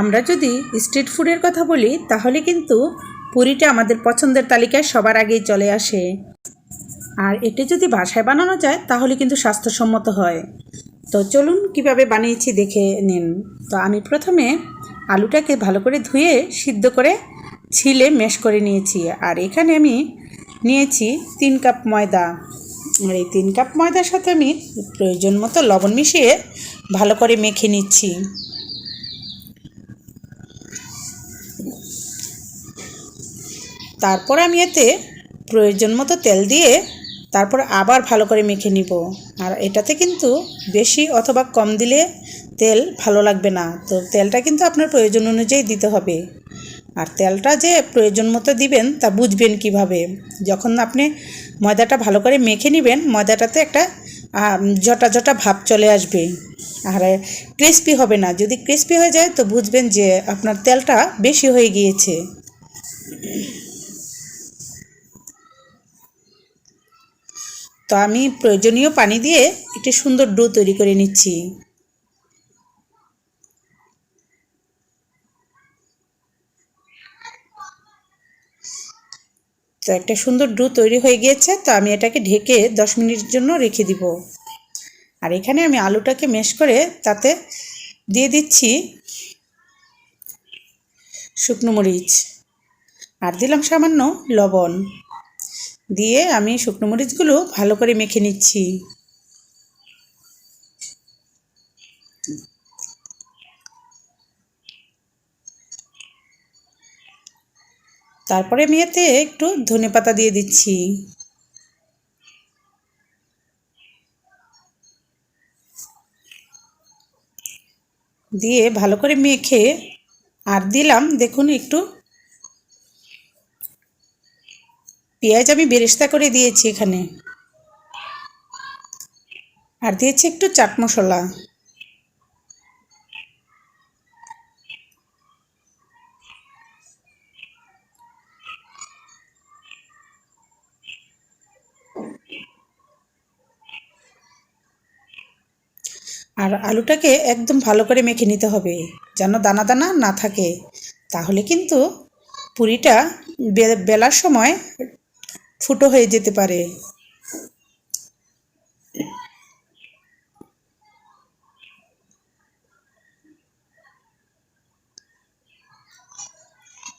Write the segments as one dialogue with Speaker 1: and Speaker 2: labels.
Speaker 1: আমরা যদি স্ট্রিট ফুডের কথা বলি তাহলে কিন্তু পুরিটা আমাদের পছন্দের তালিকায় সবার আগেই চলে আসে। আর এটা যদি বাসায় বানানো যায় তাহলে কিন্তু স্বাস্থ্যসম্মত হয়। তো চলুন কিভাবে বানিয়েছি দেখে নিন। তো আমি প্রথমে আলুটাকে ভালো করে ধুয়ে সিদ্ধ করে ছিলে ম্যাশ করে নিয়েছি। আর এখানে আমি নিয়েছি 3 কাপ ময়দা। আর এই 3 কাপ ময়দার সাথে আমি প্রয়োজন মতো লবণ মিশিয়ে ভালো করে মেখে নিচ্ছি। তারপর আমি এতে প্রয়োজন মতো তেল দিয়ে তারপর আবার ভালো করে মেখে নিব। আর এটাতে কিন্তু বেশি অথবা কম দিলে তেল ভালো লাগবে না, তো তেলটা কিন্তু আপনার প্রয়োজন অনুযায়ী দিতে হবে। আর তেলটা যে প্রয়োজন মতো দিবেন তা বুঝবেন কিভাবে, যখন আপনি ময়দাটা ভালো করে মেখে নেবেন ময়দাটাতে একটা জটা জটা ভাব চলে আসবে, আর ক্রিস্পি হবে না। যদি ক্রিস্পি হয়ে যায় তো বুঝবেন যে আপনার তেলটা বেশি হয়ে গিয়েছে। তো আমি প্রয়োজনীয় পানি দিয়ে একটি সুন্দর ডো তৈরি করে নিচ্ছি। তো একটা সুন্দর ডো তৈরি হয়ে গিয়েছে, তো আমি এটাকে ঢেকে 10 মিনিটের জন্য রেখে দিব। আর এখানে আমি আলুটাকে ম্যাশ করে তাতে দিয়ে দিচ্ছি শুকনো মরিচ, আর দিলাম সামান্য লবণ। দিয়ে আমি শুকনো মরিচগুলো ভালো করে মেখে নিচ্ছি। তারপরে আমি এতে একটু ধনেপাতা দিয়ে দিচ্ছি। দিয়ে ভালো করে মেখে আর দিলাম দেখুন একটু পেঁয়াজ আমি বেরেস্তা করে দিয়েছি এখানে, আর দিয়েছি একটু চাট মশলা। আর আলুটাকে একদম ভালো করে মেখে নিতে হবে যেন দানা দানা না থাকে, তাহলে কিন্তু পুরিটা বেলার সময় ফুটো হয়ে যেতে পারে।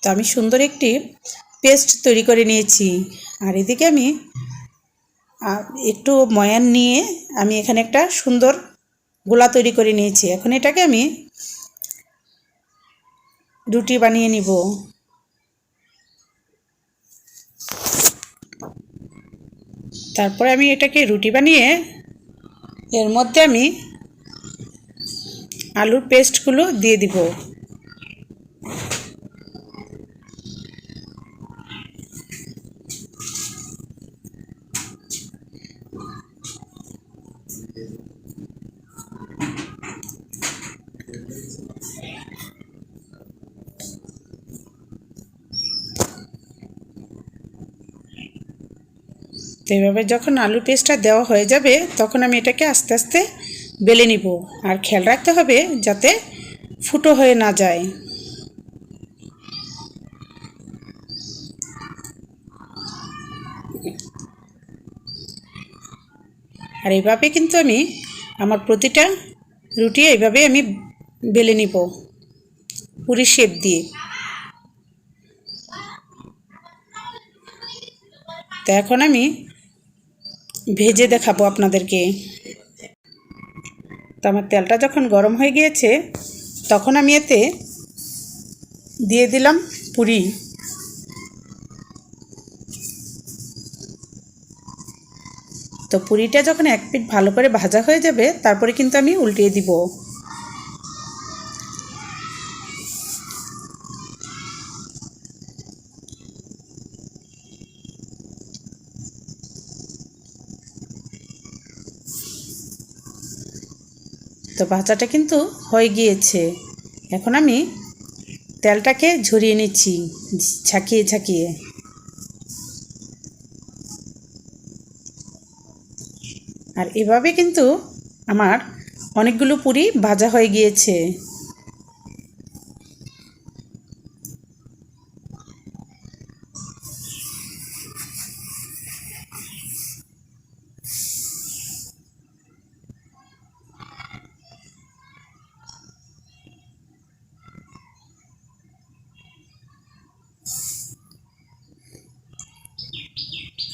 Speaker 1: তো আমি সুন্দর একটি পেস্ট তৈরি করে নিয়েছি। আর এদিকে আমি একটু ময়ান নিয়ে আমি এখানে একটা সুন্দর গোলা তৈরি করে নিয়েছি। এখন এটাকে আমি রুটি বানিয়ে নিব। তারপরে আমি এটাকে রুটি বানিয়ে এর মধ্যে আমি আলুর পেস্টগুলো দিয়ে দিব। তো এভাবে যখন আলু পেস্টটা দেওয়া হয়ে যাবে তখন আমি এটাকে আস্তে আস্তে বেলে নিব। আর খেয়াল রাখতে হবে যাতে ফুটো হয়ে না যায়। আর এইভাবে কিন্তু আমি আমার প্রতিটা রুটি এইভাবে আমি বেলে নিব পুরি শেপ দিয়ে। তো এখন আমি ভেজে দেখাবো আপনাদেরকে। তো আমার তেলটা যখন গরম হয়ে গিয়েছে তখন আমি এতে দিয়ে দিলাম পুরি। তো পুরিটা যখন এক পিঠ ভালো করে ভাজা হয়ে যাবে তারপরে কিন্তু আমি উল্টিয়ে দিব। তো ভাজাটা কিন্তু হয়ে গিয়েছে। এখন আমি তেলটাকে ঝরিয়ে নিচ্ছি ঝাঁকিয়ে ঝাঁকিয়ে। আর এভাবে কিন্তু আমার অনেকগুলো পুরি ভাজা হয়ে গিয়েছে।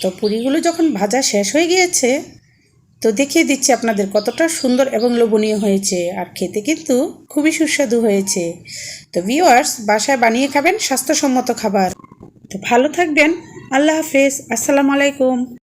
Speaker 1: তো পুরিগুলো যখন ভাজা শেষ হয়ে গিয়েছে, তো দেখিয়ে দিচ্ছি আপনাদের কতটা সুন্দর এবং লোভনীয় হয়েছে, আর খেতে কিন্তু খুবই সুস্বাদু হয়েছে। তো ভিউয়ার্স, বাসায় বানিয়ে খাবেন স্বাস্থ্যসম্মত খাবার। তো ভালো থাকবেন। আল্লাহ হাফেজ। আসসালামু আলাইকুম।